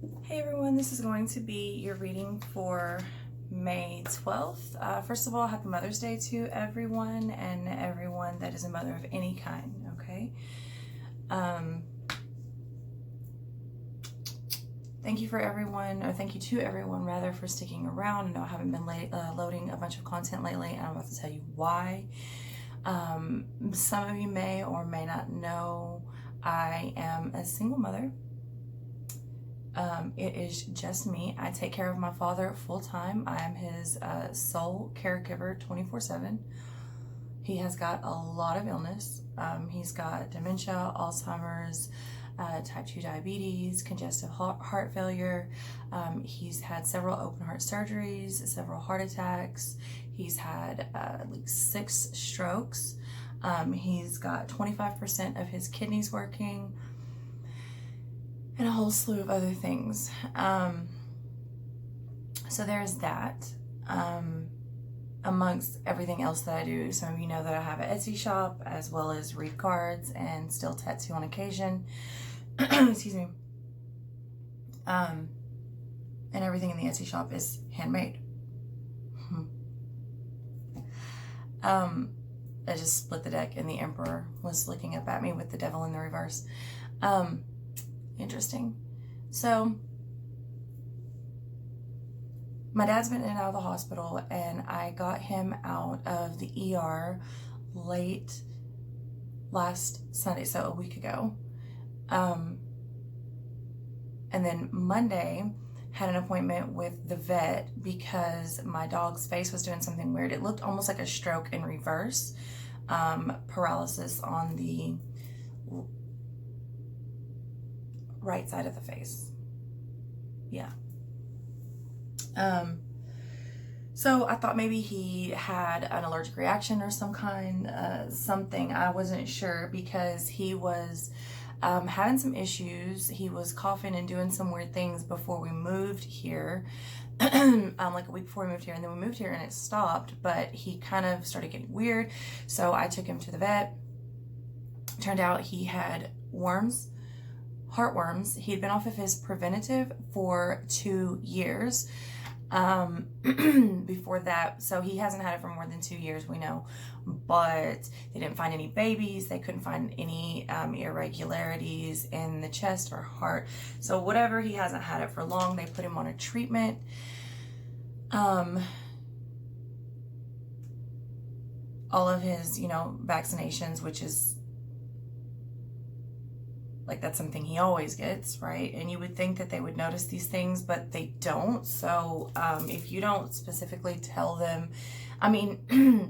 Hey everyone, this is going to be your reading for May 12th. First of all, happy Mother's Day to everyone and everyone that is a mother of any kind, okay? Thank you to everyone rather, for sticking around. I know I haven't been loading a bunch of content lately, and I'm about to tell you why. Some of you may or may not know I am a single mother. It is just me. I take care of my father full time. I am his sole caregiver 24/7. He has got a lot of illness. He's got dementia, Alzheimer's, type 2 diabetes, congestive heart failure. He's had several open heart surgeries, several heart attacks. He's had like 6 strokes. He's got 25% of his kidneys working, and a whole slew of other things. So there's that. Amongst everything else that I do, some of you know that I have an Etsy shop, as well as read cards and still tattoo on occasion. Excuse me. And everything in the Etsy shop is handmade. I just split the deck, and the Emperor was looking up at me with the Devil in the reverse. Interesting. So my dad's been in and out of the hospital, and I got him out of the ER late last Sunday, so a week ago. And then Monday had an appointment with the vet because my dog's face was doing something weird. It looked almost like a stroke in reverse, paralysis on the right side of the face. Yeah. So I thought maybe he had an allergic reaction or some kind, something. I wasn't sure, because he was having some issues. He was coughing and doing some weird things before we moved here. Like a week before we moved here, and then we moved here and it stopped, but he kind of started getting weird. So I took him to the vet. Turned out he had worms, heartworms. He'd been off of his preventative for 2 years before that, so he hasn't had it for more than 2 years, we know. But they didn't find any babies. They couldn't find any irregularities in the chest or heart. So whatever, he hasn't had it for long. They put him on a treatment. All of his, vaccinations, which is like, that's something he always gets, right? And you would think that they would notice these things, but they don't. So if you don't specifically tell them,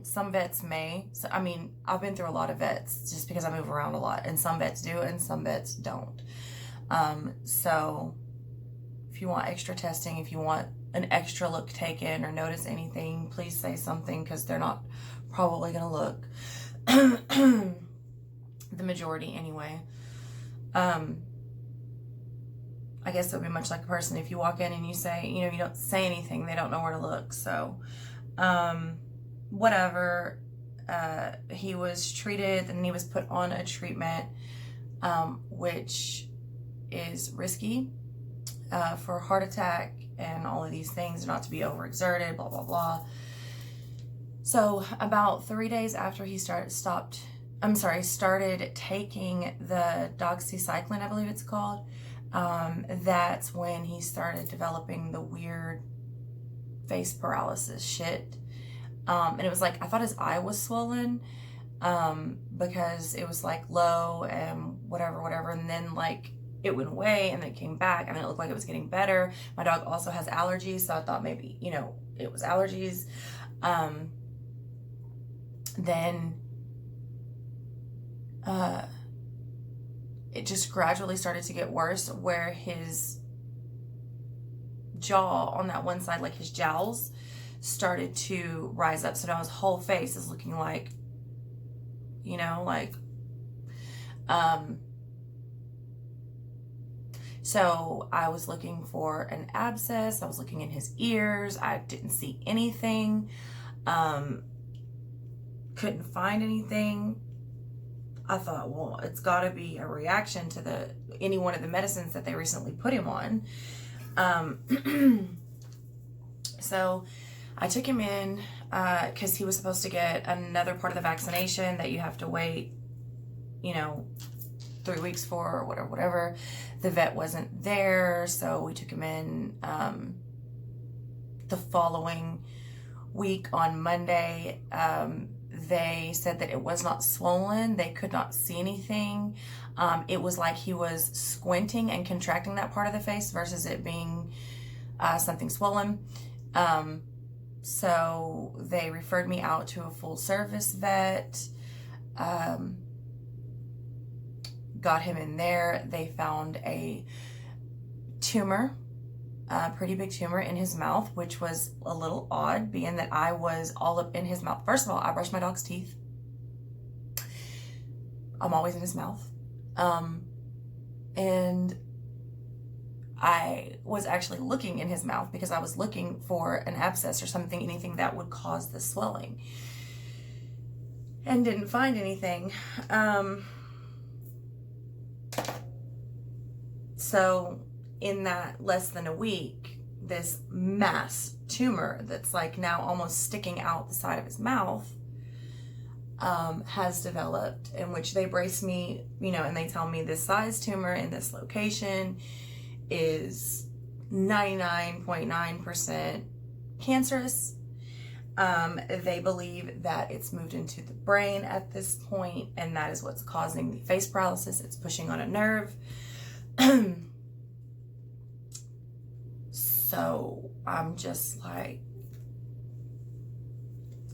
some vets may. So, I've been through a lot of vets just because I move around a lot, and some vets do and some vets don't. So if you want extra testing, if you want an extra look taken or notice anything, please say something, because they're not probably going to look. The majority anyway. I guess it would be much like a person. If you walk in and you say, you don't say anything, they don't know where to look. So, whatever. He was treated, and he was put on a treatment, which is risky, for a heart attack and all of these things, not to be overexerted, blah, blah, blah. So about 3 days after he started taking the doxycycline, I believe it's called, that's when he started developing the weird face paralysis shit. And it was like, I thought his eye was swollen, because it was like low and whatever, and then like it went away and then it came back, and it looked like it was getting better. My dog also has allergies, so I thought maybe, it was allergies. Then it just gradually started to get worse, where his jaw on that one side, like his jowls, started to rise up. So now his whole face is looking like, so I was looking for an abscess. I was looking in his ears. I didn't see anything. Couldn't find anything. I thought, well, it's got to be a reaction to any one of the medicines that they recently put him on. So I took him in because he was supposed to get another part of the vaccination that you have to wait, 3 weeks for, or whatever. The vet wasn't there, so we took him in the following week on Monday. They said that it was not swollen. They could not see anything. It was like he was squinting and contracting that part of the face versus it being something swollen. So they referred me out to a full service vet. Got him in there. They found a tumor, a pretty big tumor in his mouth, which was a little odd, being that I was all up in his mouth. First of all, I brush my dog's teeth. I'm always in his mouth. And I was actually looking in his mouth because I was looking for an abscess or something, anything that would cause the swelling, and didn't find anything. So in that less than a week, this mass tumor that's like now almost sticking out the side of his mouth has developed, in which they brace me, and they tell me this size tumor in this location is 99.9% cancerous. They believe that it's moved into the brain at this point, and that is what's causing the face paralysis. It's pushing on a nerve. So I'm just like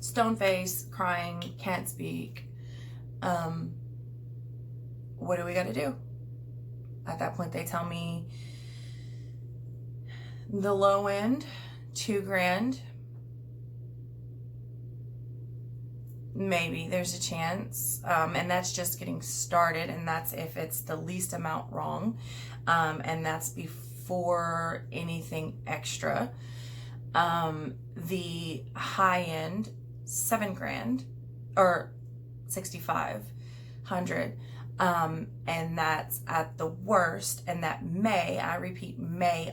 stone face, crying, can't speak. What do we got to do? At that point, they tell me the low end, $2,000. Maybe there's a chance, and that's just getting started, and that's if it's the least amount wrong, and that's before anything extra. The high end, $7,000 or $6,500, and that's at the worst, and that may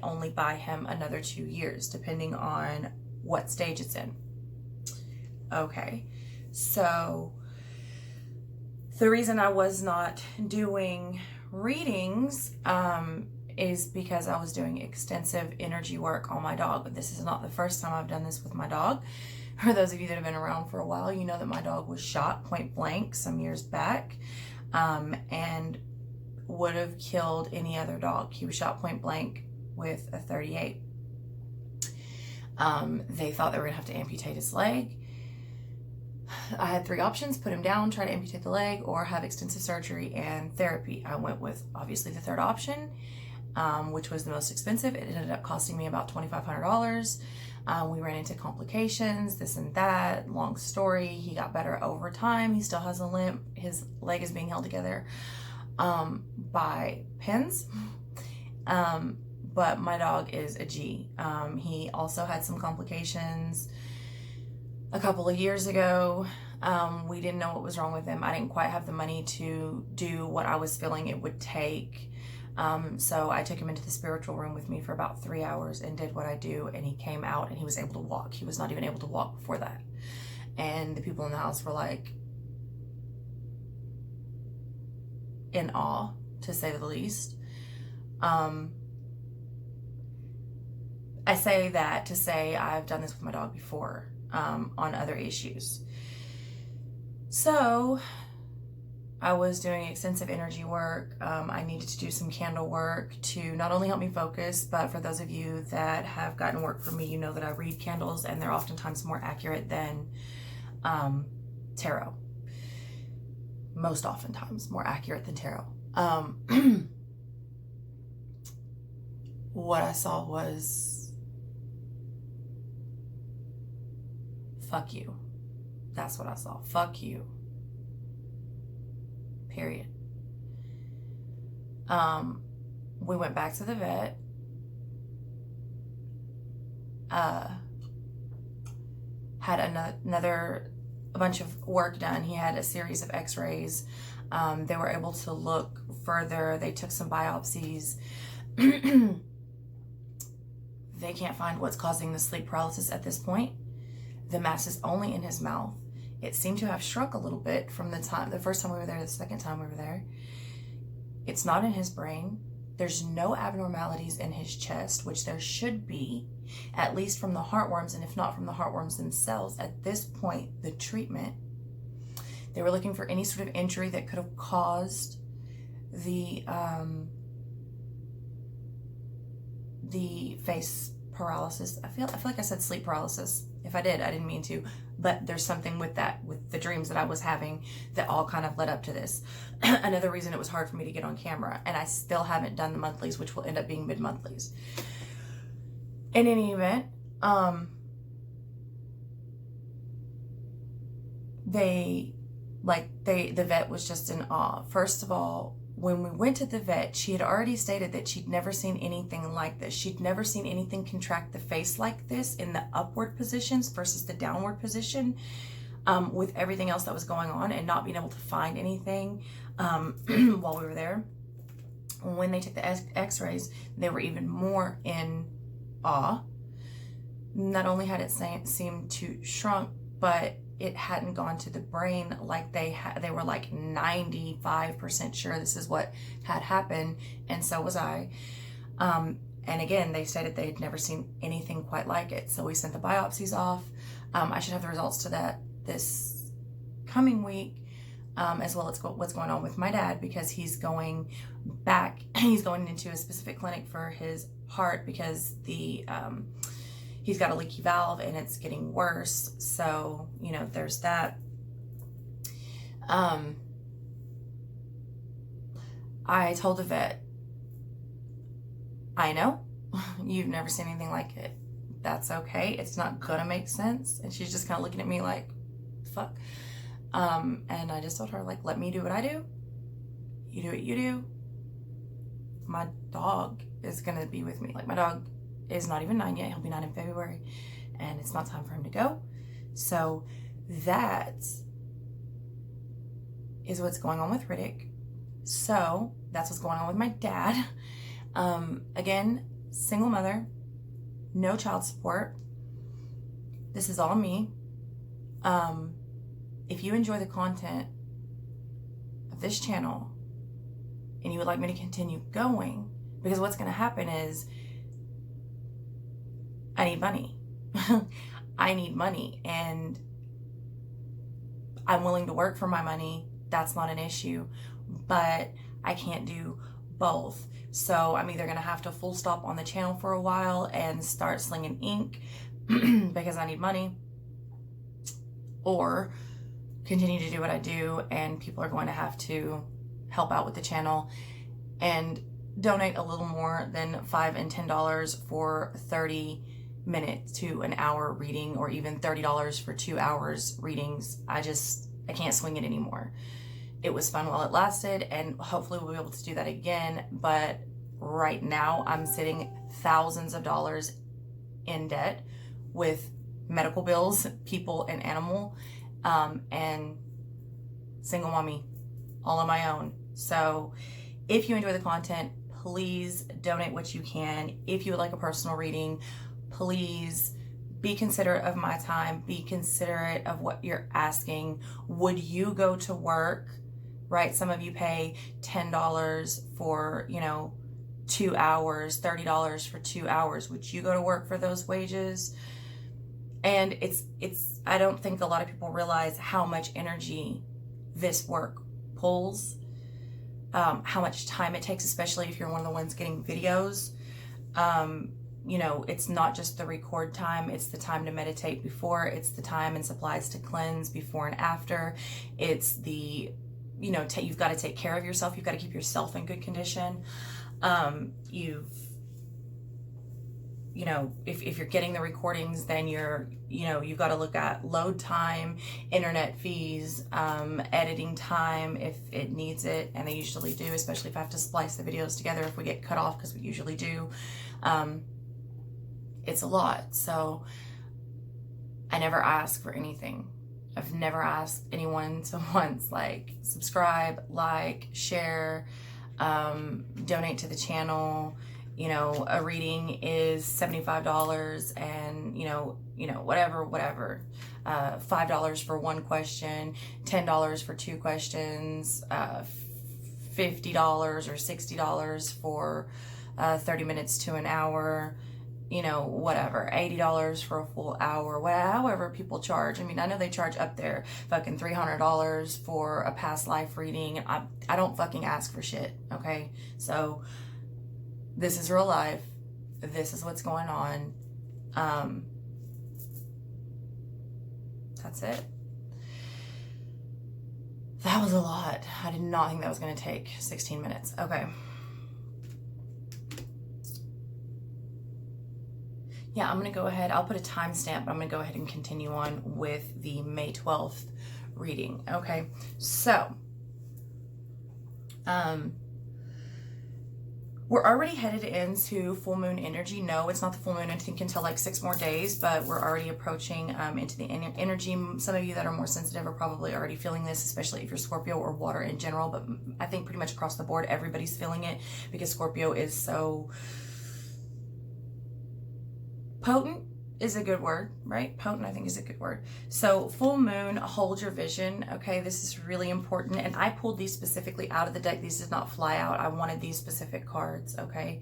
only buy him another 2 years, depending on what stage it's in. Okay. So the reason I was not doing readings is because I was doing extensive energy work on my dog. But this is not the first time I've done this with my dog. For those of you that have been around for a while, you know that my dog was shot point blank some years back, and would have killed any other dog. He was shot point blank with a .38. They thought they were gonna have to amputate his leg. I had 3 options: put him down, try to amputate the leg, or have extensive surgery and therapy. I went with obviously the third option, which was the most expensive. It ended up costing me about $2,500. We ran into complications, this and that, long story. He got better over time. He still has a limp. His leg is being held together by pins. But my dog is a G. He also had some complications a couple of years ago. We didn't know what was wrong with him. I didn't quite have the money to do what I was feeling it would take. So I took him into the spiritual room with me for about 3 hours and did what I do, and he came out and he was able to walk. He was not even able to walk before that. And the people in the house were like in awe, to say the least. I say that to say I've done this with my dog before, on other issues. So I was doing extensive energy work. I needed to do some candle work to not only help me focus, but for those of you that have gotten work from me, you know that I read candles, and they're oftentimes more accurate than tarot. Most oftentimes more accurate than tarot. What I saw was, fuck you. That's what I saw. Fuck you. Period. We went back to the vet. Had a bunch of work done. He had a series of x-rays. They were able to look further. They took some biopsies. They can't find what's causing the sleep paralysis at this point. The mass is only in his mouth. It seemed to have shrunk a little bit from the first time we were there, the second time we were there. It's not in his brain. There's no abnormalities in his chest, which there should be, at least from the heartworms, and if not from the heartworms themselves. At this point, the treatment, they were looking for any sort of injury that could have caused the face paralysis. I feel like I said sleep paralysis. If I did, I didn't mean to, but there's something with that, with the dreams that I was having, that all kind of led up to this. Another reason it was hard for me to get on camera, and I still haven't done the monthlies, which will end up being mid-monthlies. In any event, the vet was just in awe. First of all, when we went to the vet, she had already stated that she'd never seen anything like this. She'd never seen anything contract the face like this in the upward positions versus the downward position, with everything else that was going on, and not being able to find anything while we were there. When they took the x-rays, they were even more in awe. Not only had it seemed to shrunk, but it hadn't gone to the brain like they were like 95% sure this is what had happened, and so was I. And again, they stated they had never seen anything quite like it. So we sent the biopsies off. I should have the results to that this coming week, as well as what's going on with my dad, because he's going into a specific clinic for his heart, because he's got a leaky valve and it's getting worse. So, you know, there's that. I told the vet, I know you've never seen anything like it. That's okay. It's not gonna make sense. And she's just kind of looking at me like, fuck. And I just told her, like, let me do what I do. You do what you do. My dog is gonna be with me. Like, my dog is not even 9 yet. He'll be 9 in February, and it's not time for him to go. So that is what's going on with Riddick. So that's what's going on with my dad. Again, single mother, no child support. This is all me. If you enjoy the content of this channel and you would like me to continue going, because what's going to happen is I need money. I need money, and I'm willing to work for my money. That's not an issue, but I can't do both. So I'm either going to have to full stop on the channel for a while and start slinging ink because I need money, or continue to do what I do, and people are going to have to help out with the channel and donate a little more than $5 and $10 for 30 minutes to an hour reading, or even $30 for 2 hours readings. I can't swing it anymore. It was fun while it lasted, and hopefully we'll be able to do that again. But right now I'm sitting thousands of dollars in debt with medical bills, people and animal, and single mommy, all on my own. So if you enjoy the content, please donate what you can. If you would like a personal reading, please be considerate of my time. Be considerate of what you're asking. Would you go to work, right? Some of you pay $10 for, 2 hours, $30 for 2 hours. Would you go to work for those wages? And I don't think a lot of people realize how much energy this work pulls, how much time it takes, especially if you're one of the ones getting videos. It's not just the record time, it's the time to meditate before, it's the time and supplies to cleanse before and after. It's the, you've got to take care of yourself. You've got to keep yourself in good condition. If you're getting the recordings, then you've got to look at load time, internet fees, editing time if it needs it, and they usually do, especially if I have to splice the videos together if we get cut off, because we usually do. It's a lot. So I never ask for anything. I've never asked anyone to once like subscribe, like, share, donate to the channel. You know, a reading is $75 and, whatever. $5 for one question, $10 for two questions, $50 or $60 for 30 minutes to an hour, whatever, $80 for a full hour, however people charge. I mean, I know they charge up there fucking $300 for a past life reading. I don't fucking ask for shit, okay? So this is real life. This is what's going on. That's it. That was a lot. I did not think that was going to take 16 minutes. Okay. Yeah, I'm going to go ahead. I'll put a timestamp, but I'm going to go ahead and continue on with the May 12th reading. Okay. So, we're already headed into full moon energy. No, it's not the full moon, I think, until like 6 more days, but we're already approaching into the energy. Some of you that are more sensitive are probably already feeling this, especially if you're Scorpio or water in general, but I think pretty much across the board, everybody's feeling it because Scorpio is so potent. Is a good word, right? Potent, I think, is a good word. So full moon, hold your vision. Okay, this is really important. And I pulled these specifically out of the deck. These did not fly out. I wanted these specific cards, okay?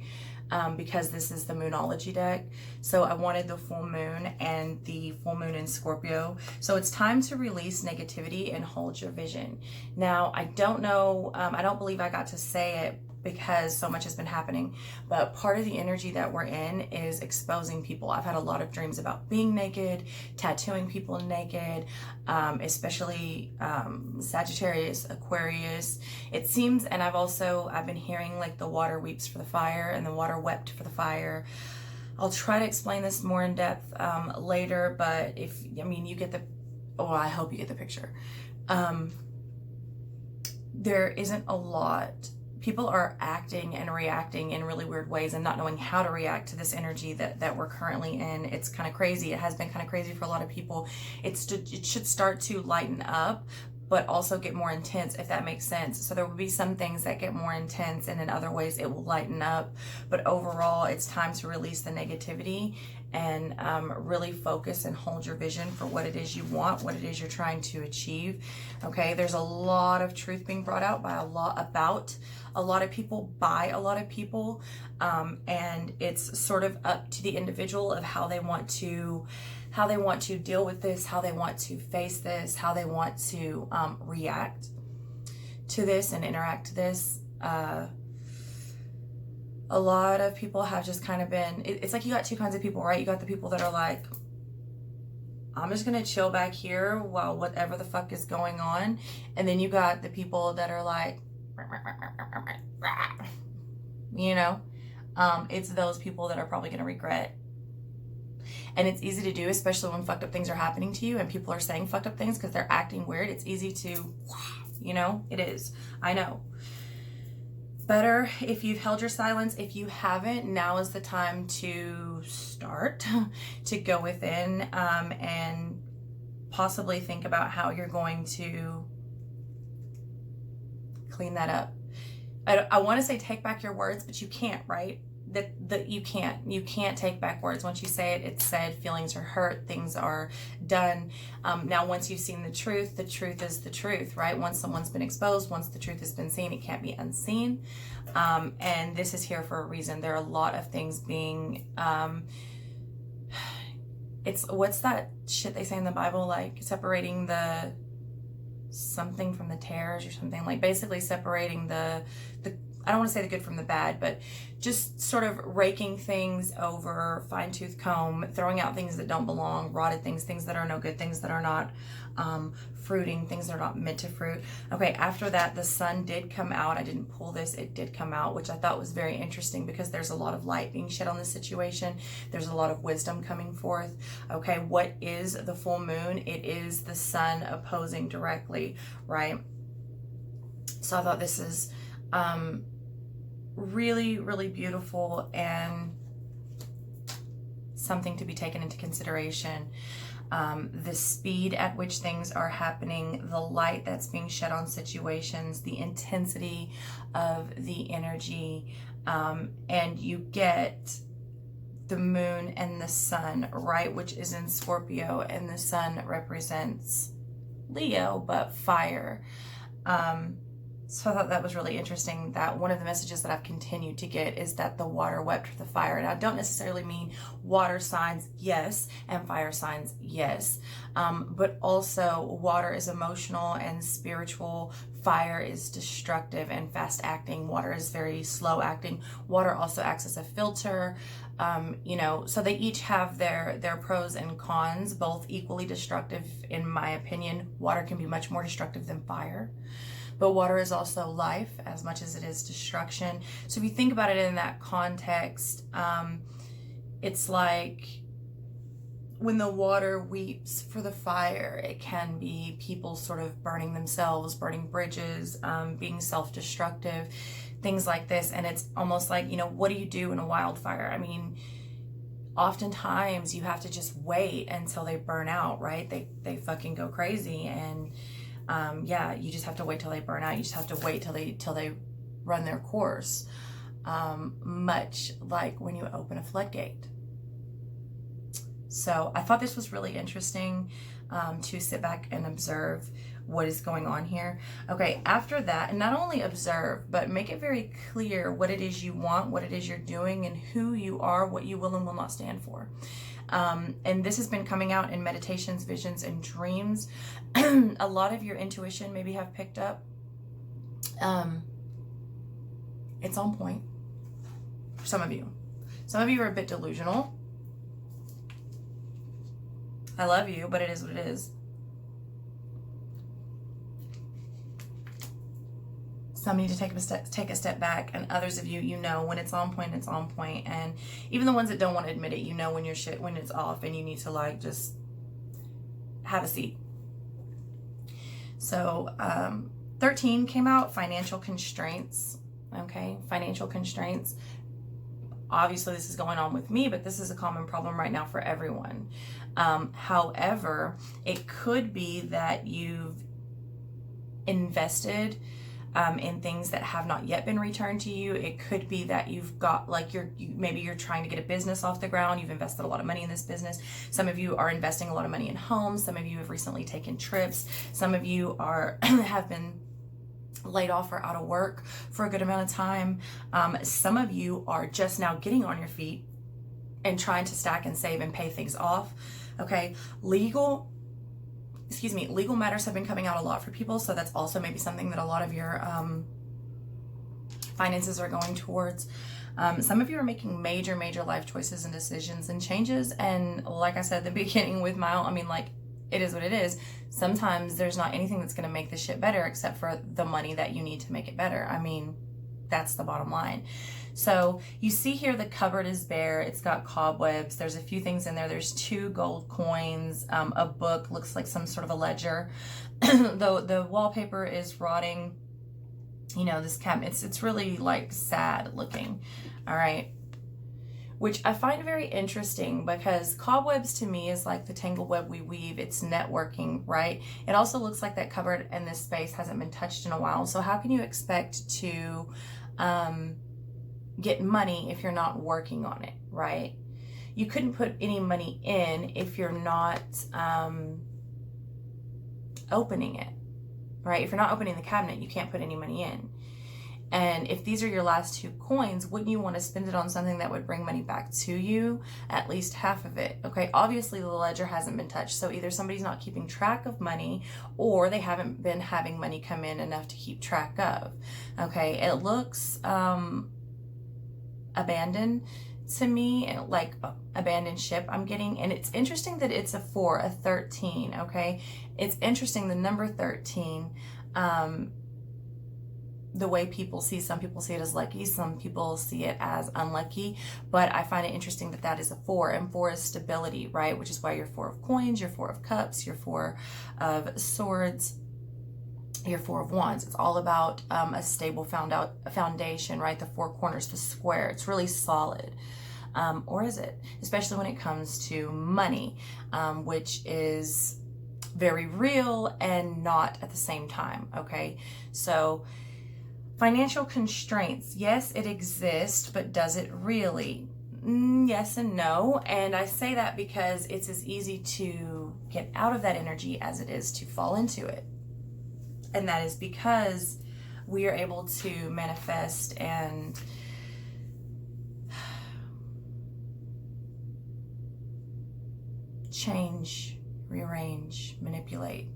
Because this is the Moonology deck. So I wanted the full moon and the full moon in Scorpio. So it's time to release negativity and hold your vision. Now, I don't know, I don't believe I got to say it because so much has been happening, but part of the energy that we're in is exposing people. I've had a lot of dreams about being naked, tattooing people naked, especially Sagittarius, Aquarius. It seems, and I've been hearing like the water weeps for the fire and the water wept for the fire. I'll try to explain this more in depth later, but you get the, I hope you get the picture. There isn't a lot. People are acting and reacting in really weird ways and not knowing how to react to this energy that we're currently in. It's kind of crazy. It has been kind of crazy for a lot of people. It should start to lighten up, but also get more intense, if that makes sense. So there will be some things that get more intense, and in other ways it will lighten up. But overall, it's time to release the negativity and really focus and hold your vision for what it is you want, what it is you're trying to achieve. Okay, there's a lot of truth being brought out by a lot of people, by a lot of people, and it's sort of up to the individual of how they want to deal with this, how they want to face this, how they want to react to this and interact to this. A lot of people have just kind of been, it's like you got two kinds of people, right? You got the people that are like, I'm just going to chill back here while whatever the fuck is going on. And then you got the people that are like, it's those people that are probably going to regret. And it's easy to do, especially when fucked up things are happening to you and people are saying fucked up things because they're acting weird. It's easy to, it is. I know. Better if you've held your silence. If you haven't, now is the time to start to go within and possibly think about how you're going to clean that up. I want to say take back your words, but you can't, right? That you can't take back words. Once you say it, it's said. Feelings are hurt, things are done. Now once you've seen the truth is the truth, right? Once someone's been exposed, once the truth has been seen, it can't be unseen. And this is here for a reason. There are a lot of things being it's, what's that shit they say in the Bible, like separating the something from the tares or something, like basically separating the I don't want to say the good from the bad, but just sort of raking things over, fine-tooth comb, throwing out things that don't belong, rotted things, things that are no good, things that are not fruiting, things that are not meant to fruit. Okay, after that, the sun did come out. I didn't pull this. It did come out, which I thought was very interesting because there's a lot of light being shed on this situation. There's a lot of wisdom coming forth. Okay, what is the full moon? It is the sun opposing directly, right? So I thought this is really, really beautiful and something to be taken into consideration. the speed at which things are happening, the light that's being shed on situations, the intensity of the energy, and you get the moon and the sun, right, which is in Scorpio, and the sun represents Leo, but fire. So I thought that was really interesting, that one of the messages that I've continued to get is that the water wept for the fire. And I don't necessarily mean water signs, yes, and fire signs, yes. But also water is emotional and spiritual. Fire is destructive and fast acting. Water is very slow acting. Water also acts as a filter. You know, so they each have their pros and cons, both equally destructive in my opinion. Water can be much more destructive than fire. But water is also life as much as it is destruction. So if you think about it in that context, it's like when the water weeps for the fire, it can be people sort of burning themselves, burning bridges, being self-destructive, things like this. And it's almost like, you know, what do you do in a wildfire? I mean, oftentimes you have to just wait until they burn out, right? They fucking go crazy. And yeah, you just have to wait till they burn out. You just have to wait till they run their course. Much like when you open a floodgate. So I thought this was really interesting to sit back and observe what is going on here. Okay, after that, and not only observe, but make it very clear what it is you want, what it is you're doing, and who you are, what you will and will not stand for. And this has been coming out in meditations, visions, and dreams. A lot of your intuition maybe have picked up. It's on point for some of you. Some of you are a bit delusional. I love you, but it is what it is. Some need to take a step back, and others of you, you know when it's on point, it's on point. And even the ones that don't want to admit it, you know when when it's off, and you need to like just have a seat. So 13 came out, financial constraints. Okay, financial constraints. Obviously this is going on with me, but this is a common problem right now for everyone. However, it could be that you've invested in things that have not yet been returned to you. It could be that you've got like maybe you're trying to get a business off the ground. You've invested a lot of money in this business. Some of you are investing a lot of money in homes. Some of you have recently taken trips. Some of you are have been laid off or out of work for a good amount of time. Some of you are just now getting on your feet and trying to stack and save and pay things off. Okay, legal matters have been coming out a lot for people, so that's also maybe something that a lot of your finances are going towards. Some of you are making major life choices and decisions and changes, and like I said at the beginning with my own, I mean, like, it is what it is. Sometimes there's not anything that's going to make this shit better except for the money that you need to make it better. I mean, that's the bottom line. So you see here the cupboard is bare. It's got cobwebs. There's a few things in there. There's 2 gold coins, a book, looks like some sort of a ledger. The wallpaper is rotting. You know, this cabinet, it's really like sad looking. All right. Which I find very interesting because cobwebs to me is like the tangled web we weave. It's networking, right? It also looks like that cupboard and this space hasn't been touched in a while. So how can you expect to get money if you're not working on it, right? You couldn't put any money in if you're not opening it, right? If you're not opening the cabinet, you can't put any money in. And if these are your last 2 coins, wouldn't you want to spend it on something that would bring money back to you? At least half of it. Okay, obviously the ledger hasn't been touched. So either somebody's not keeping track of money or they haven't been having money come in enough to keep track of. Okay, it looks abandoned to me, like abandoned ship I'm getting. And it's interesting that it's a 4, a 13. Okay, it's interesting, the number 13. The way people see, some people see it as lucky, some people see it as unlucky, but I find it interesting that that is a 4, and 4 is stability, right? Which is why you're 4 of coins, you're 4 of cups, you're 4 of swords, you're 4 of wands. It's all about a stable foundation, right? The 4 corners, the square. It's really solid. Or is it? Especially when it comes to money, which is very real and not at the same time, okay? So financial constraints, yes, it exists, but does it really? Yes and no. And I say that because it's as easy to get out of that energy as it is to fall into it. And that is because we are able to manifest and change, rearrange, manipulate,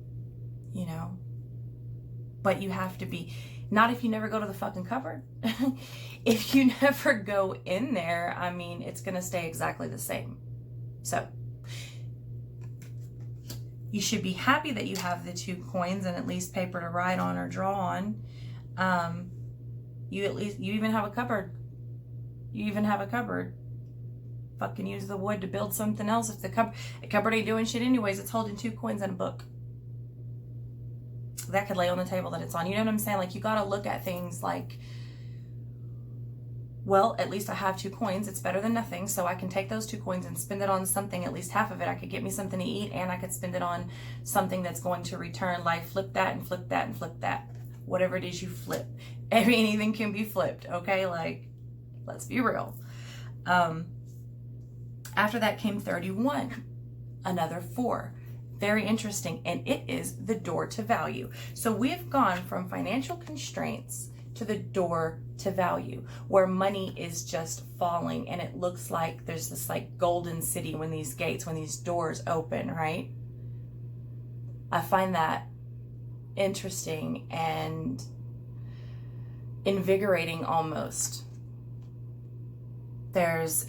you know? But you have to be, not if you never go to the fucking cupboard. If you never go in there, I mean, it's gonna stay exactly the same. So you should be happy that you have the 2 coins and at least paper to write on or draw on. You even have a cupboard. You even have a cupboard. Fucking use the wood to build something else. If the cupboard ain't doing shit anyways, it's holding 2 coins and a book. That could lay on the table that it's on. You know what I'm saying? Like, you gotta look at things like, well, at least I have 2 coins. It's better than nothing. So I can take those 2 coins and spend it on something, at least half of it. I could get me something to eat, and I could spend it on something that's going to return life. Flip that and flip that and flip that. Whatever it is you flip. I mean, anything can be flipped, okay? Like, let's be real. After that came 31, another 4. Very interesting, and it is the door to value. So we've gone from financial constraints to the door to value, where money is just falling, and it looks like there's this like golden city when these gates, when these doors open, right? I find that interesting and invigorating almost. There's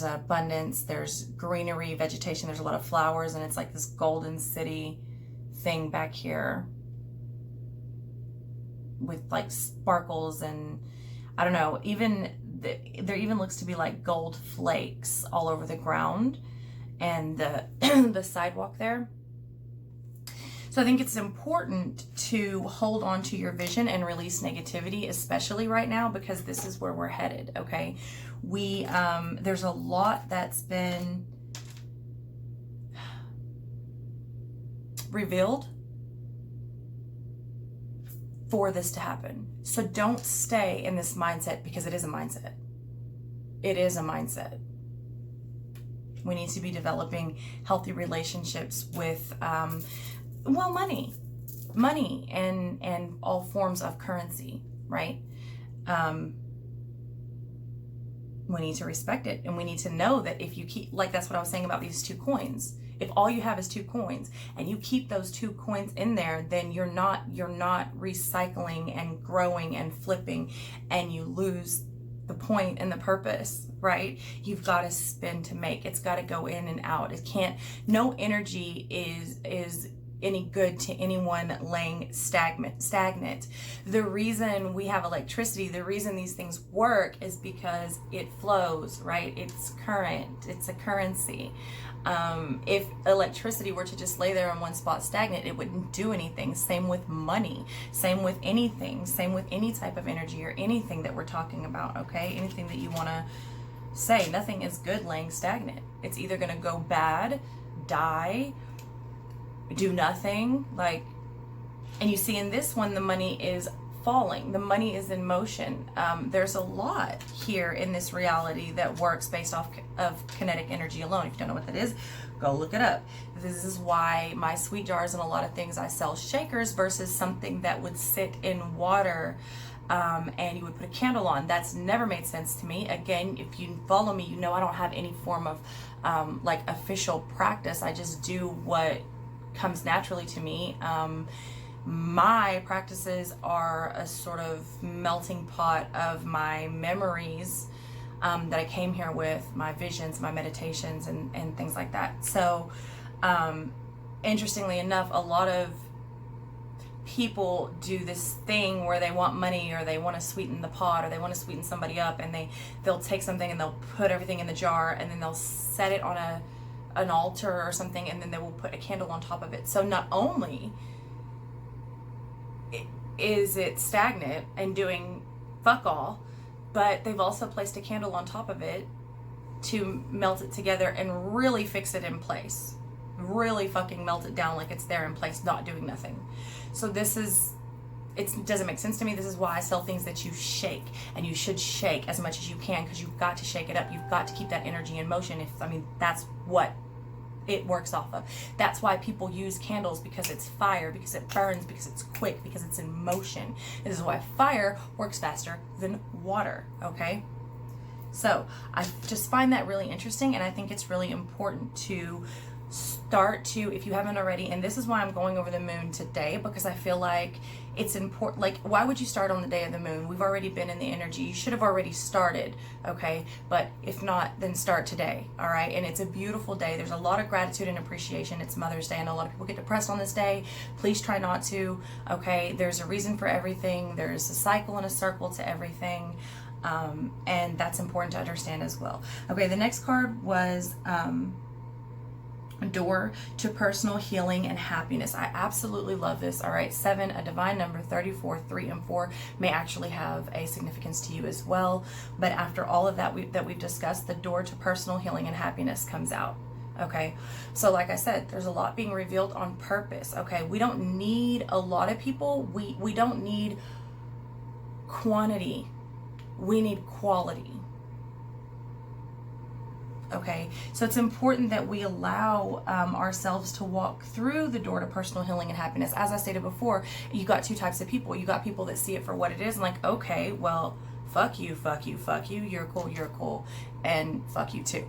abundance, there's greenery, vegetation, there's a lot of flowers, and it's like this golden city thing back here with like sparkles, and I don't know, there even looks to be like gold flakes all over the ground and the the sidewalk there. So I think it's important to hold on to your vision and release negativity, especially right now, because this is where we're headed, okay? There's a lot that's been revealed for this to happen. So don't stay in this mindset, because it is a mindset. It is a mindset. We need to be developing healthy relationships with, money and all forms of currency, right? We need to respect it, and we need to know that if you keep, like, that's what I was saying about these 2 coins. If all you have is 2 coins and you keep those 2 coins in there, then you're not recycling and growing and flipping, and you lose the point and the purpose, right? You've got to spin to make. It's got to go in and out. It can't, no energy is any good to anyone laying stagnant. The reason we have electricity, the reason these things work, is because it flows, right? It's current, it's a currency. If electricity were to just lay there in one spot stagnant, it wouldn't do anything. Same with money, same with anything, same with any type of energy or anything that we're talking about, okay? Anything that you want to say, nothing is good laying stagnant. It's either going to go bad, die, do nothing, like, and you see in this one, the money is falling, the money is in motion. There's a lot here in this reality that works based off of kinetic energy alone. If you don't know what that is, go look it up. This is why my sweet jars and a lot of things, I sell shakers versus something that would sit in water, and you would put a candle on. That's never made sense to me. Again, if you follow me, you know I don't have any form of like official practice. I just do what comes naturally to me. My practices are a sort of melting pot of my memories that I came here with, my visions, my meditations, and things like that. So interestingly enough, a lot of people do this thing where they want money, or they want to sweeten the pot, or they want to sweeten somebody up, and they'll take something and they'll put everything in the jar, and then they'll set it on an altar or something, and then they will put a candle on top of it. So not only is it stagnant and doing fuck all, but they've also placed a candle on top of it to melt it together and really fix it in place. Really fucking melt it down like it's there in place, not doing nothing. So this is, it doesn't make sense to me. This is why I sell things that you shake, and you should shake as much as you can, because you've got to shake it up. You've got to keep that energy in motion. That's what it works off of. That's why people use candles, because it's fire, because it burns, because it's quick, because it's in motion. This is why fire works faster than water, okay? So I just find that really interesting, and I think it's really important to start to, if you haven't already, and this is why I'm going over the moon today, because I feel like it's important. Like, why would you start on the day of the moon? We've already been in the energy. You should have already started, okay? But if not, then start today, all right? And it's a beautiful day. There's a lot of gratitude and appreciation. It's Mother's Day. I know a lot of people get depressed on this day. Please try not to, okay? There's a reason for everything. There's a cycle and a circle to everything. And that's important to understand as well. Okay, the next card was door to personal healing and happiness. I absolutely love this. All right, 7, a divine number, 34, 3, and 4 may actually have a significance to you as well. But after all of that we've discussed, the door to personal healing and happiness comes out. Okay, so like I said, there's a lot being revealed on purpose. Okay, we don't need a lot of people. We don't need quantity. We need quality. Okay, so it's important that we allow ourselves to walk through the door to personal healing and happiness. As I stated before, you got two types of people. You got people that see it for what it is and like, okay, well, fuck you, you're cool, and fuck you too.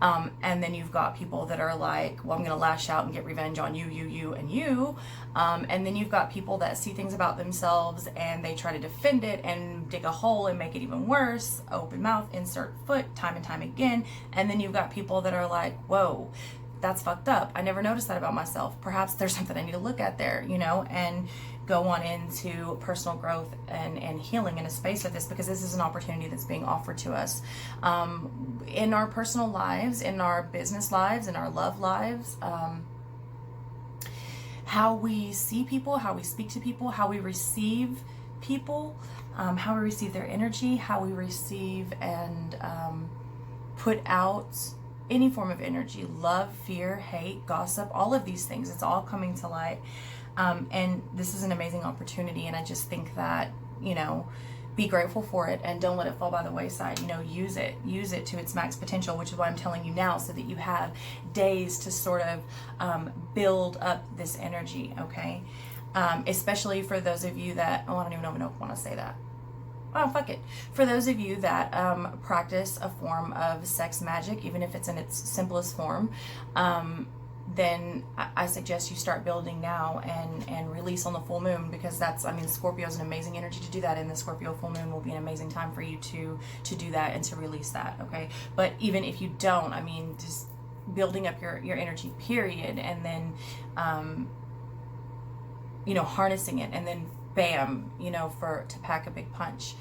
And then you've got people that are like, well, I'm gonna lash out and get revenge on you, and you. And then you've got people that see things about themselves and they try to defend it and dig a hole and make it even worse. Open mouth, insert foot, time and time again. And then you've got people that are like, whoa, that's fucked up. I never noticed that about myself. Perhaps there's something I need to look at there, and go on into personal growth and healing in a space of this, because this is an opportunity that's being offered to us in our personal lives, in our business lives, in our love lives. How we see people, how we speak to people, how we receive people, how we receive their energy, how we receive and put out any form of energy, love, fear, hate, gossip, all of these things. It's all coming to light. And this is an amazing opportunity. And I just think that, be grateful for it and don't let it fall by the wayside. Use it to its max potential, which is why I'm telling you now, so that you have days to sort of build up this energy, okay? Especially for those of you that, I don't even know if I want to say that. Oh, fuck it. For those of you that practice a form of sex magic, even if it's in its simplest form, then I suggest you start building now and release on the full moon, because Scorpio is an amazing energy to do that, and the Scorpio full moon will be an amazing time for you to do that and to release that, okay? But even if you don't, just building up your energy, period, and then, harnessing it, and then bam, to pack a big punch.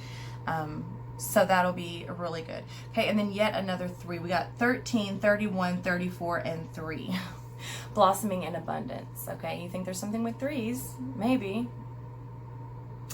So that'll be really good. Okay, and then yet another 3. We got 13, 31, 34, and 3. Blossoming in abundance. Okay, you think there's something with 3s? Maybe.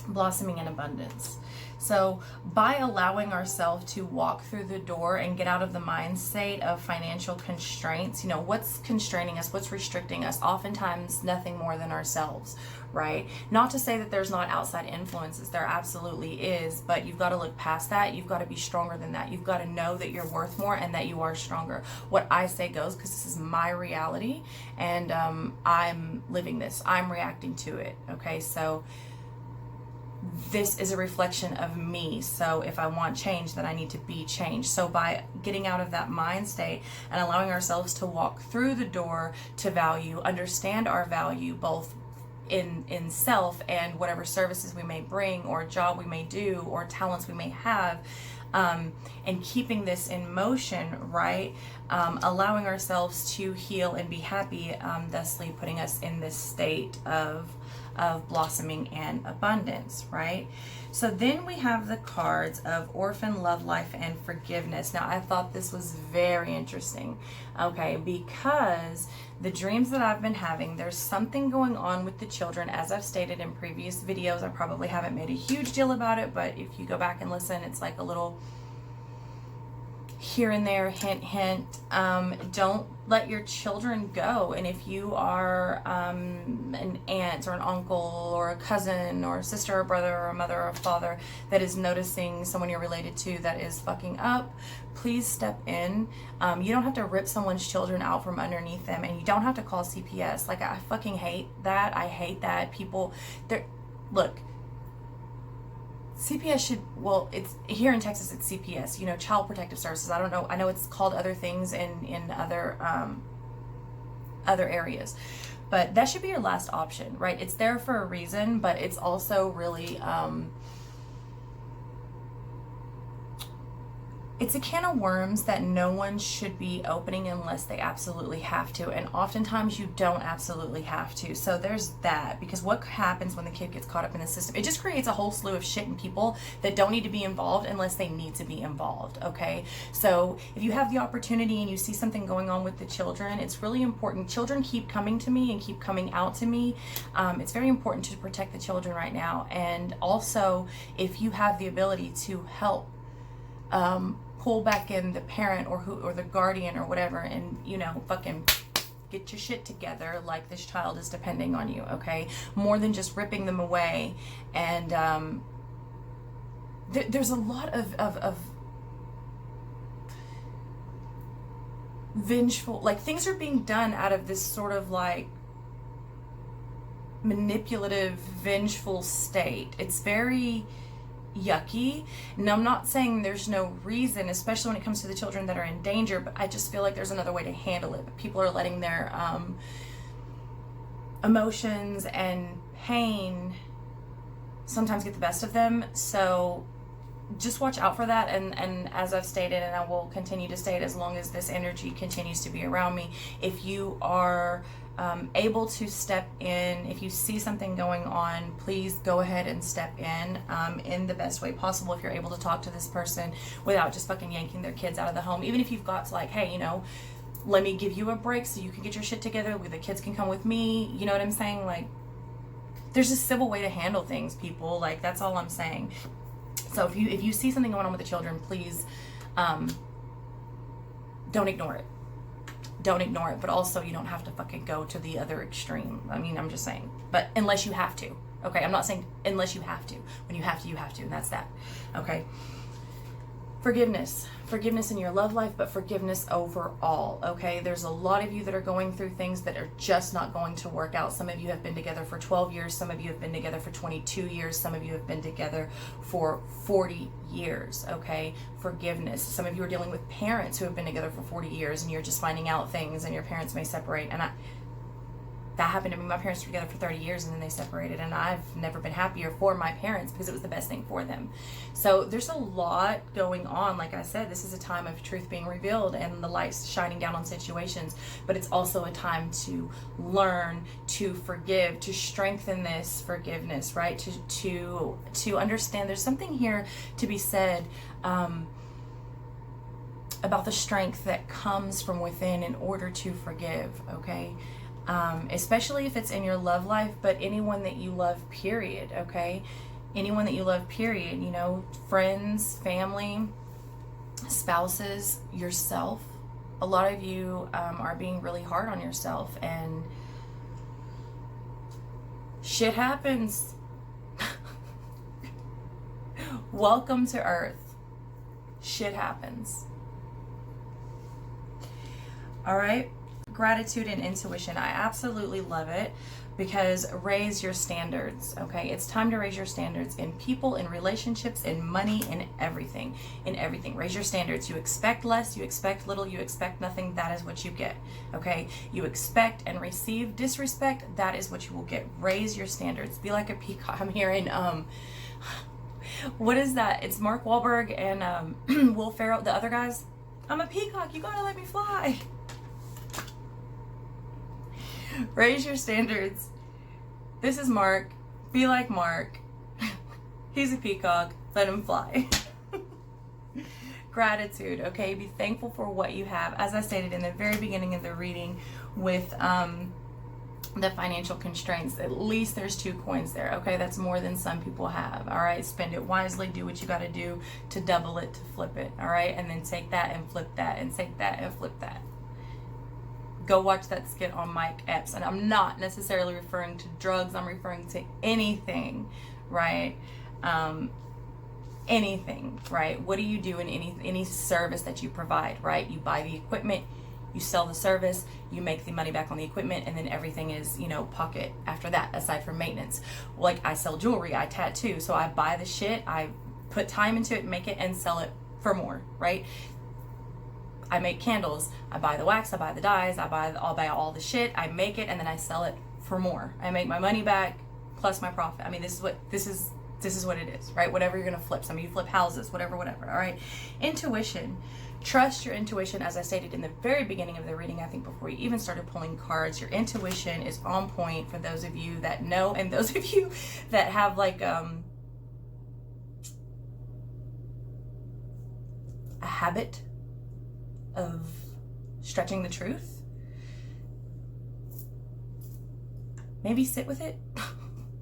Blossoming in abundance. So by allowing ourselves to walk through the door and get out of the mind state of financial constraints, what's constraining us, what's restricting us? Oftentimes nothing more than ourselves, right? Not to say that there's not outside influences. There absolutely is, but you've got to look past that. You've got to be stronger than that. You've got to know that you're worth more and that you are stronger. What I say goes, because this is my reality, and I'm living this. I'm reacting to it, okay? So this is a reflection of me. So if I want change, then I need to be changed. So by getting out of that mind state and allowing ourselves to walk through the door to value, understand our value, both in self and whatever services we may bring, or job we may do, or talents we may have, and keeping this in motion, right? Allowing ourselves to heal and be happy, thusly putting us in this state of blossoming and abundance, right? So then we have the cards of orphan, love life, and forgiveness. Now I thought this was very interesting, okay, because the dreams that I've been having, there's something going on with the children. As I've stated in previous videos, I probably haven't made a huge deal about it, but if you go back and listen, it's like a little, here and there, hint, hint. Don't let your children go. And if you are an aunt or an uncle or a cousin or a sister or brother or a mother or a father that is noticing someone you're related to that is fucking up, please step in. You don't have to rip someone's children out from underneath them, and you don't have to call CPS. Like, I fucking hate that. I hate that people, look, CPS should, well, it's here in Texas, it's CPS, you know, Child Protective Services. I don't know, I know it's called other things in other areas, but that should be your last option, right? It's there for a reason, but it's also really, it's a can of worms that no one should be opening unless they absolutely have to. And oftentimes you don't absolutely have to. So there's that, because what happens when the kid gets caught up in the system? It just creates a whole slew of shit and people that don't need to be involved unless they need to be involved, okay? So if you have the opportunity and you see something going on with the children, it's really important. Children keep coming to me and keep coming out to me. It's very important to protect the children right now. And also, if you have the ability to help, pull back in the parent or the guardian or whatever, and, you know, fucking get your shit together, like this child is depending on you, okay? More than just ripping them away. And there's a lot of vengeful, like, things are being done out of this sort of like manipulative, vengeful state. It's very yucky. And I'm not saying there's no reason, especially when it comes to the children that are in danger, but I just feel like there's another way to handle it. But people are letting their emotions and pain sometimes get the best of them. So just watch out for that. And as I've stated, and I will continue to state as long as this energy continues to be around me, if you are able to step in, if you see something going on, please go ahead and step in the best way possible. If you're able to talk to this person without just fucking yanking their kids out of the home, even if you've got to, like, hey, you know, let me give you a break so you can get your shit together, the kids can come with me, you know what I'm saying? Like, there's a civil way to handle things, people. Like, that's all I'm saying. So if you see something going on with the children, please don't ignore it. Don't ignore it, but also you don't have to fucking go to the other extreme. I mean, I'm just saying, but unless you have to, okay? I'm not saying unless you have to. When you have to, and that's that, okay? Forgiveness in your love life, but forgiveness overall, okay? There's a lot of you that are going through things that are just not going to work out. Some of you have been together for 12 years. Some of you have been together for 22 years. Some of you have been together for 40 years, okay? Forgiveness. Some of you are dealing with parents who have been together for 40 years and you're just finding out things, and your parents may separate. And that happened to me. My parents were together for 30 years and then they separated, and I've never been happier for my parents because it was the best thing for them. So there's a lot going on. Like I said, this is a time of truth being revealed and the light's shining down on situations, but it's also a time to learn, to forgive, to strengthen this forgiveness, right? To understand there's something here to be said about the strength that comes from within in order to forgive, okay? Especially if it's in your love life, but anyone that you love, period, okay? Anyone that you love, period, you know, friends, family, spouses, yourself. A lot of you are being really hard on yourself, and shit happens. Welcome to Earth. Shit happens. All right? Gratitude and intuition. I absolutely love it, because raise your standards, okay? It's time to raise your standards in people, in relationships, in money, in everything, Raise your standards. You expect less, you expect little, you expect nothing. That is what you get, okay? You expect and receive disrespect. That is what you will get. Raise your standards. Be like a peacock. I'm hearing, what is that? It's Mark Wahlberg and Will Ferrell, the other guys. I'm a peacock. You gotta let me fly. Raise your standards. This is Mark. Be like Mark. He's a peacock. Let him fly. Gratitude, okay? Be thankful for what you have. As I stated in the very beginning of the reading with the financial constraints. At least there's 2 coins there. Okay, that's more than some people have. All right, spend it wisely, do what you got to do to double it, to flip it. All right, and then take that and flip that, and take that and flip that. Go watch that skit on Mike Epps. And I'm not necessarily referring to drugs, I'm referring to anything, right? Anything, right? What do you do in any service that you provide, right? You buy the equipment, you sell the service, you make the money back on the equipment, and then everything is, you know, pocket after that, aside from maintenance. Like, I sell jewelry, I tattoo, so I buy the shit, I put time into it, make it, and sell it for more, right? I make candles, I buy the wax, I buy the dyes, I'll buy all the shit, I make it, and then I sell it for more. I make my money back plus my profit. I mean, this is what it is, right? Whatever you're gonna flip. Some of you flip houses, whatever, all right? Intuition. Trust your intuition. As I stated in the very beginning of the reading, I think before you even started pulling cards, your intuition is on point for those of you that know, and those of you that have like a habit of stretching the truth. Maybe sit with it.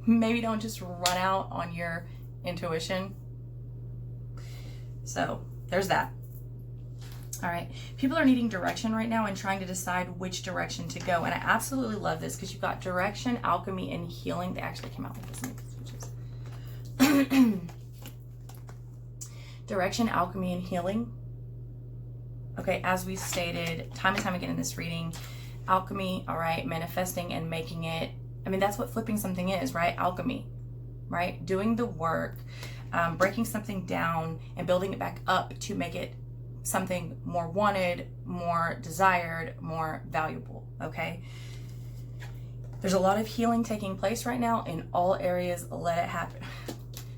Maybe don't just run out on your intuition. So there's that. All right, people are needing direction right now and trying to decide which direction to go. And I absolutely love this because you've got direction, alchemy, and healing. They actually came out with this, which is direction, alchemy, and healing. Okay, as we stated time and time again in this reading, alchemy, all right, manifesting and making it. I mean, that's what flipping something is, right? Alchemy, right? Doing the work, breaking something down and building it back up to make it something more wanted, more desired, more valuable, okay? There's a lot of healing taking place right now in all areas. Let it happen.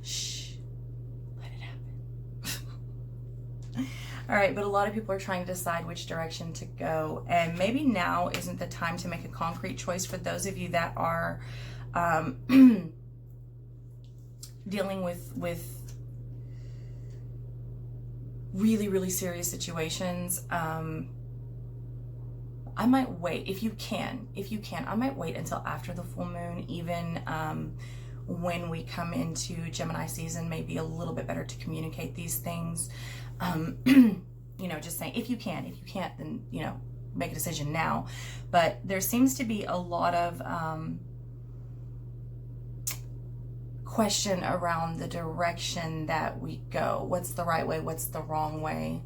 Shh, let it happen. All right, but a lot of people are trying to decide which direction to go, and maybe now isn't the time to make a concrete choice for those of you that are dealing with really, really serious situations. I might wait, if you can, I might wait until after the full moon, even when we come into Gemini season, maybe a little bit better to communicate these things. You know, just saying, if you can. If you can't, then, you know, make a decision now. But there seems to be a lot of question around the direction that we go. What's the right way? What's the wrong way?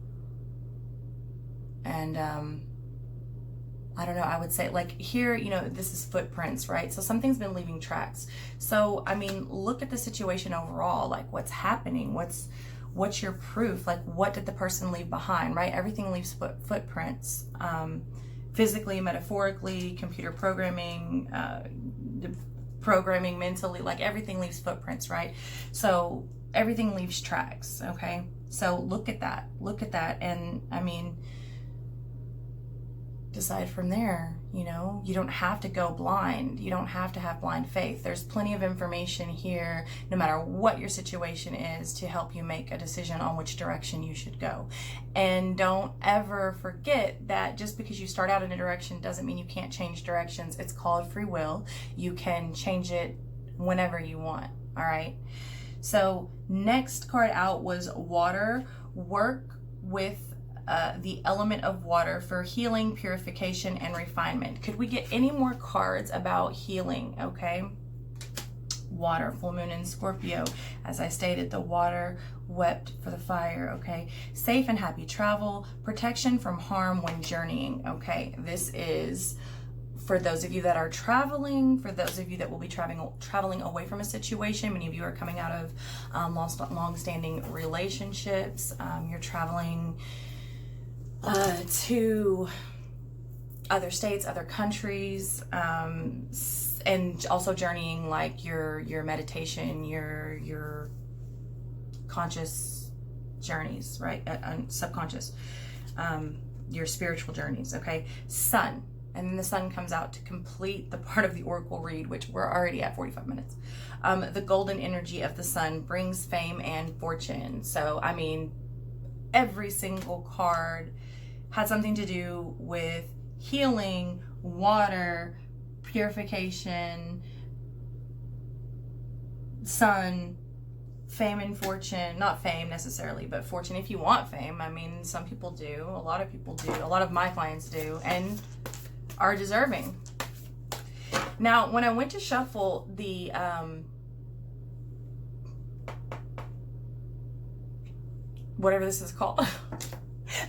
And I don't know, I would say, like, here, you know, this is footprints, right? So something's been leaving tracks. So, I mean, look at the situation overall, like, what's happening? What's your proof? Like, what did the person leave behind, right? Everything leaves footprints, physically, metaphorically, computer programming, programming mentally, like everything leaves footprints, right? So everything leaves tracks, okay? So look at that, and I mean, decide from there. You know, you don't have to go blind. You don't have to have blind faith. There's plenty of information here, no matter what your situation is, to help you make a decision on which direction you should go. And don't ever forget that just because you start out in a direction doesn't mean you can't change directions. It's called free will. You can change it whenever you want, all right? So next card out was water. Work with the element of water for healing, purification, and refinement. Could we get any more cards about healing? Okay. Water, full moon in Scorpio. As I stated, the water wept for the fire. Okay. Safe and happy travel, protection from harm when journeying. Okay. This is for those of you that are traveling, for those of you that will be traveling away from a situation. Many of you are coming out of long-standing relationships. You're traveling to other states, other countries, and also journeying, like your meditation, your conscious journeys, right? Subconscious, your spiritual journeys. Okay, sun, and then the sun comes out to complete the part of the oracle read, which we're already at 45 minutes. The golden energy of the sun brings fame and fortune. So I mean, every single card had something to do with healing, water, purification, sun, fame and fortune. Not fame necessarily, but fortune if you want fame. I mean, some people do. A lot of people do. A lot of my clients do and are deserving. Now, when I went to shuffle the whatever this is called,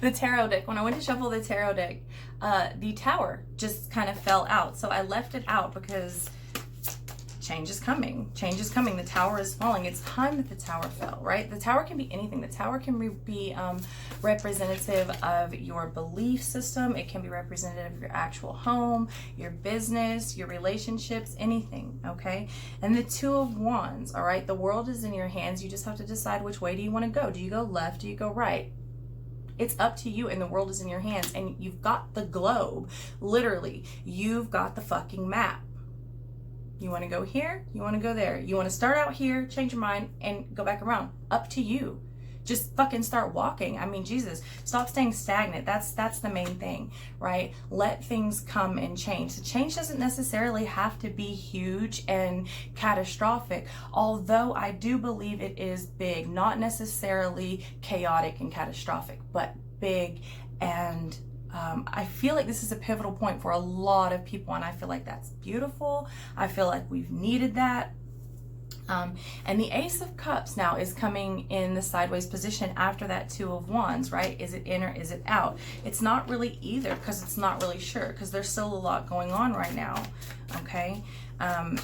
the tarot deck, when I went to shuffle the tarot deck, the Tower just kind of fell out. So I left it out because change is coming. Change is coming. The Tower is falling. It's time that the Tower fell, right? The Tower can be anything. The Tower can be representative of your belief system. It can be representative of your actual home, your business, your relationships, anything, okay? And the Two of Wands, all right? The world is in your hands. You just have to decide which way do you want to go. Do you go left? Do you go right? It's up to you, and the world is in your hands, and you've got the globe. Literally, you've got the fucking map. You want to go here, you want to go there. You want to start out here, change your mind, and go back around. Up to you. Just fucking start walking. I mean, Jesus, stop staying stagnant. That's the main thing, right? Let things come and change. The change doesn't necessarily have to be huge and catastrophic, although I do believe it is big, not necessarily chaotic and catastrophic, but big. And I feel like this is a pivotal point for a lot of people, and I feel like that's beautiful. I feel like we've needed that. And the Ace of Cups now is coming in the sideways position after that Two of Wands, right? Is it in or is it out? It's not really either, because it's not really sure, because there's still a lot going on right now, okay?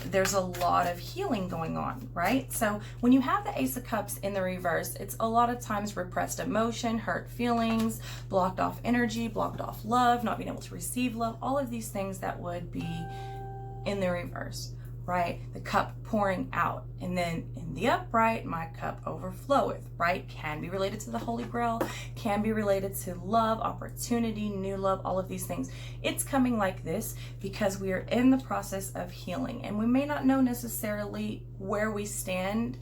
There's a lot of healing going on, right? So when you have the Ace of Cups in the reverse, it's a lot of times repressed emotion, hurt feelings, blocked off energy, blocked off love, not being able to receive love, all of these things that would be in the reverse, right? The cup pouring out. And then in the upright, my cup overfloweth, right? Can be related to the Holy Grail, can be related to love, opportunity, new love, all of these things. It's coming like this because we are in the process of healing, and we may not know necessarily where we stand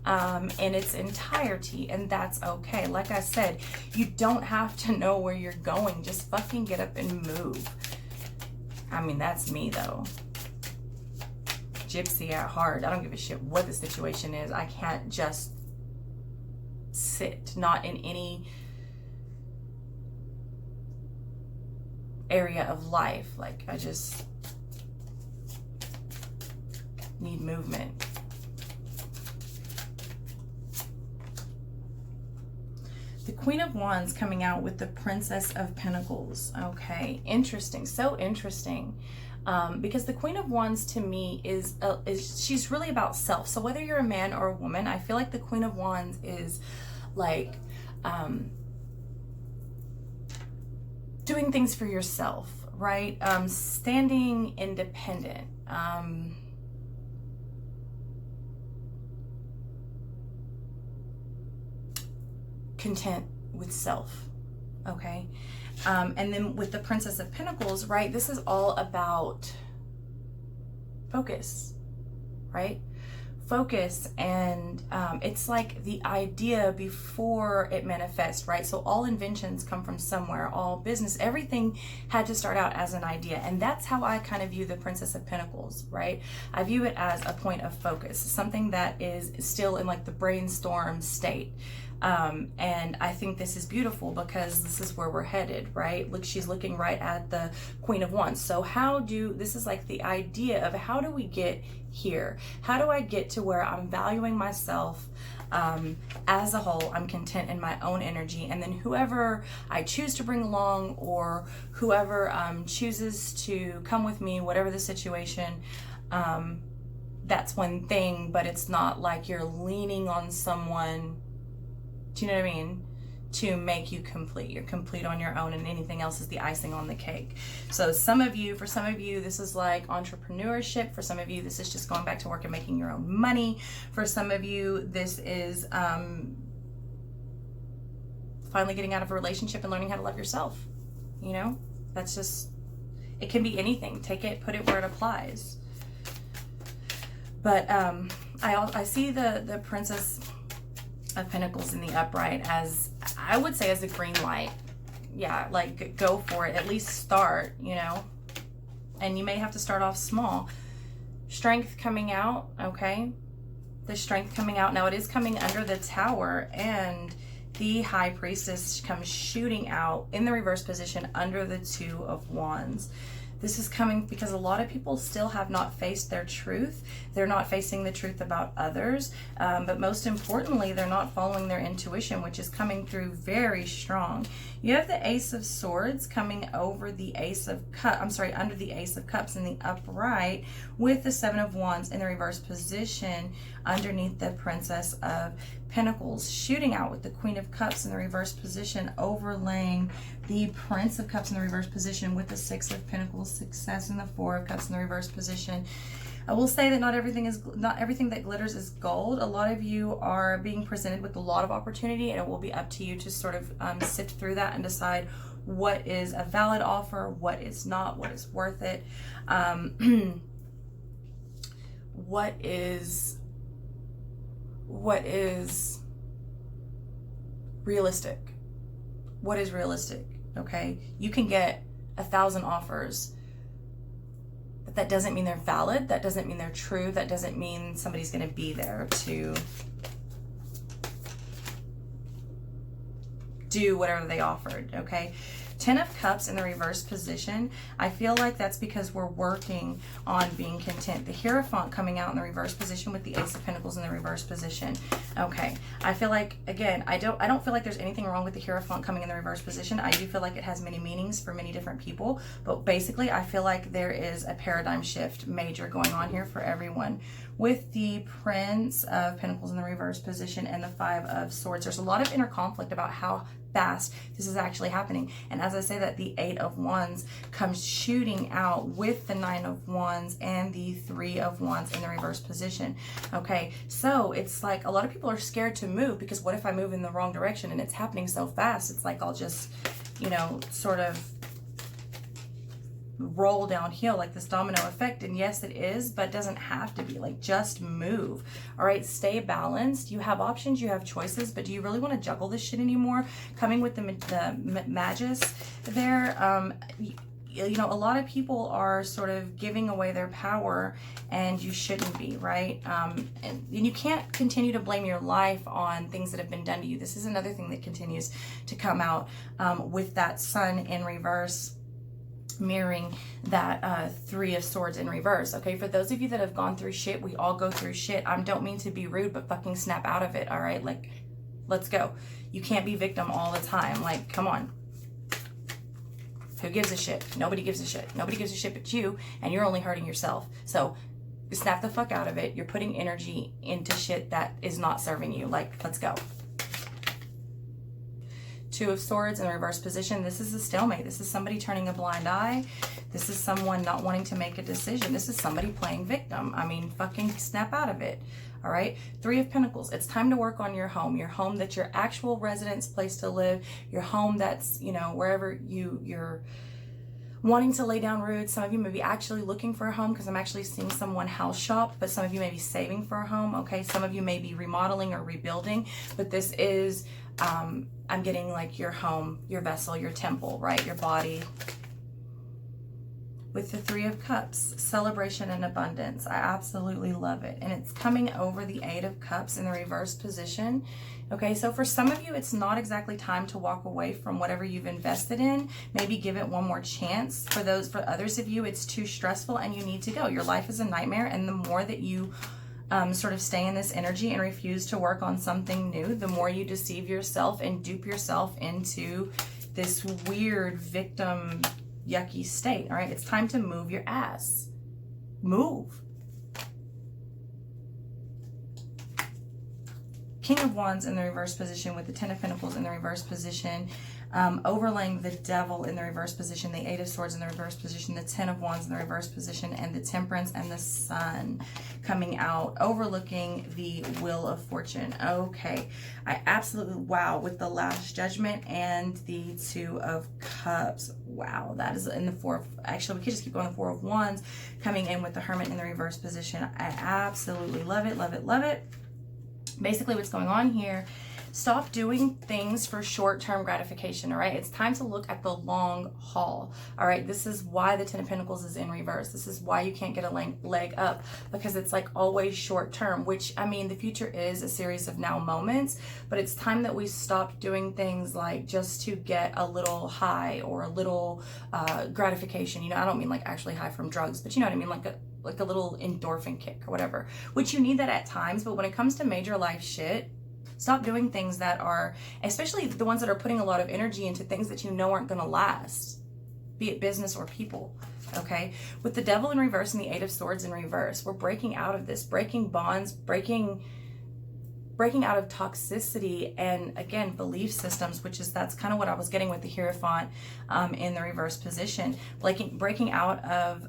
in its entirety, and that's okay. Like I said, you don't have to know where you're going. Just fucking get up and move. I mean, that's me though. Gypsy at heart. I don't give a shit what the situation is. I can't just sit, not in any area of life. Like, I just need movement. The Queen of Wands coming out with the Princess of Pentacles. Okay, interesting. So interesting. Because the Queen of Wands to me is she's really about self. So whether you're a man or a woman, I feel like the Queen of Wands is like doing things for yourself, right? Standing independent. Content with self, okay? And then with the Princess of Pentacles, right, this is all about focus, right? Focus, and it's like the idea before it manifests, right? So all inventions come from somewhere, all business, everything had to start out as an idea. And that's how I kind of view the Princess of Pentacles, right? I view it as a point of focus, something that is still in like the brainstorm state. And I think this is beautiful because this is where we're headed, right? Look, she's looking right at the Queen of Wands. So this is like the idea of how do we get here? How do I get to where I'm valuing myself as a whole? I'm content in my own energy. And then whoever I choose to bring along, or whoever chooses to come with me, whatever the situation, that's one thing, but it's not like you're leaning on someone, do you know what I mean, to make you complete. You're complete on your own, and anything else is the icing on the cake. So for some of you, this is like entrepreneurship. For some of you, this is just going back to work and making your own money. For some of you, this is finally getting out of a relationship and learning how to love yourself. You know, that's just, it can be anything. Take it, put it where it applies. But I see the Princess of Pentacles in the upright as, I would say, as a green light. Yeah, like go for it, at least start, you know, and you may have to start off small. Strength coming out, okay? The Strength coming out. Now it is coming under the Tower, and the High Priestess comes shooting out in the reverse position under the Two of Wands. This is coming because a lot of people still have not faced their truth. They're not facing the truth about others. But most importantly, they're not following their intuition, which is coming through very strong. You have the Ace of Swords coming over the Ace of Cups. I'm sorry, under the Ace of Cups in the upright, with the Seven of Wands in the reverse position underneath the Princess of Pentacles, shooting out with the Queen of Cups in the reverse position, overlaying the Prince of Cups in the reverse position with the Six of Pentacles, Success in the Four of Cups in the reverse position. I will say that not everything that glitters is gold. A lot of you are being presented with a lot of opportunity, and it will be up to you to sort of sift through that and decide what is a valid offer, what is not, what is worth it, what is realistic. What is realistic, okay? You can get 1,000 offers, but that doesn't mean they're valid. That doesn't mean they're true. That doesn't mean somebody's going to be there to do whatever they offered, okay? Ten of Cups in the reverse position. I feel like that's because we're working on being content. The Hierophant coming out in the reverse position with the Ace of Pentacles in the reverse position. Okay, I feel like, again, I don't feel like there's anything wrong with the Hierophant coming in the reverse position. I do feel like it has many meanings for many different people, but basically I feel like there is a paradigm shift major going on here for everyone. With the Prince of Pentacles in the reverse position and the Five of Swords, there's a lot of inner conflict about how fast this is actually happening. And as I say that, the Eight of Wands comes shooting out with the Nine of Wands and the Three of Wands in the reverse position. Okay, so it's like a lot of people are scared to move because what if I move in the wrong direction? And it's happening so fast, it's like I'll just, you know, sort of roll downhill like this domino effect. And yes, it is, but it doesn't have to be. Like, just move. All right, stay balanced. You have options, you have choices, but do you really want to juggle this shit anymore? Coming with the Magus there, you know, a lot of people are sort of giving away their power, and you shouldn't be, right? And you can't continue to blame your life on things that have been done to you. This is another thing that continues to come out with that Sun in reverse, mirroring that Three of Swords in reverse. Okay, for those of you that have gone through shit, we all go through shit. I don't mean to be rude, but fucking snap out of it. All right, like, let's go. You can't be victim all the time. Like, come on. Who gives a shit? Nobody gives a shit. Nobody gives a shit but you, and you're only hurting yourself. So snap the fuck out of it. You're putting energy into shit that is not serving you. Like, let's go. Two of Swords in the reverse position. This is a stalemate. This is somebody turning a blind eye. This is someone not wanting to make a decision. This is somebody playing victim. I mean, fucking snap out of it. All right. Three of Pentacles. It's time to work on your home that's your actual residence, place to live, your home that's, you know, wherever you're wanting to lay down roots. Some of you may be actually looking for a home, because I'm actually seeing someone house shop, but some of you may be saving for a home. Okay, some of you may be remodeling or rebuilding, but this is I'm getting like your home, your vessel, your temple, right? Your body. With the Three of Cups, celebration and abundance. I absolutely love it. And it's coming over the Eight of Cups in the reverse position. Okay, so for some of you, it's not exactly time to walk away from whatever you've invested in. Maybe give it one more chance. For others of you, it's too stressful and you need to go. Your life is a nightmare, and the more that you sort of stay in this energy and refuse to work on something new, the more you deceive yourself and dupe yourself into this weird victim yucky state. All right, it's time to move your ass. Move. King of Wands in the reverse position with the Ten of Pentacles in the reverse position, overlaying the Devil in the reverse position, the Eight of Swords in the reverse position, the Ten of Wands in the reverse position, and the Temperance and the Sun coming out, overlooking the Wheel of Fortune. Okay, I absolutely, wow, with the Last Judgment and the Two of Cups. Wow, that is in the Four of, actually, we could just keep going, the Four of Wands coming in with the Hermit in the reverse position. I absolutely love it, love it, love it. Basically what's going on here, Stop doing things for short-term gratification, all right? It's time to look at the long haul, all right? This is why the Ten of Pentacles is in reverse. This is why you can't get a leg up, because it's like always short-term, which, I mean, the future is a series of now moments, but it's time that we stop doing things like just to get a little high or a little gratification. You know, I don't mean like actually high from drugs, but you know what I mean, like a little endorphin kick or whatever, which you need that at times. But when it comes to major life shit, stop doing things that are, especially the ones that are putting a lot of energy into things that you know aren't going to last, be it business or people, okay? With the Devil in reverse and the Eight of Swords in reverse, we're breaking out of this, breaking bonds, breaking out of toxicity and, again, belief systems, that's kind of what I was getting with the Hierophant in the reverse position. Breaking out of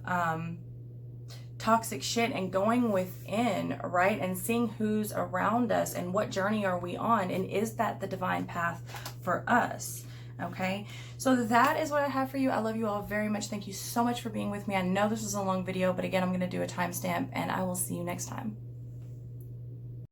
toxic shit and going within, right? And seeing who's around us and what journey are we on, and is that the divine path for us? Okay, so that is what I have for you. I love you all very much. Thank you so much for being with me. I know this was a long video, but again, I'm going to do a timestamp, and I will see you next time.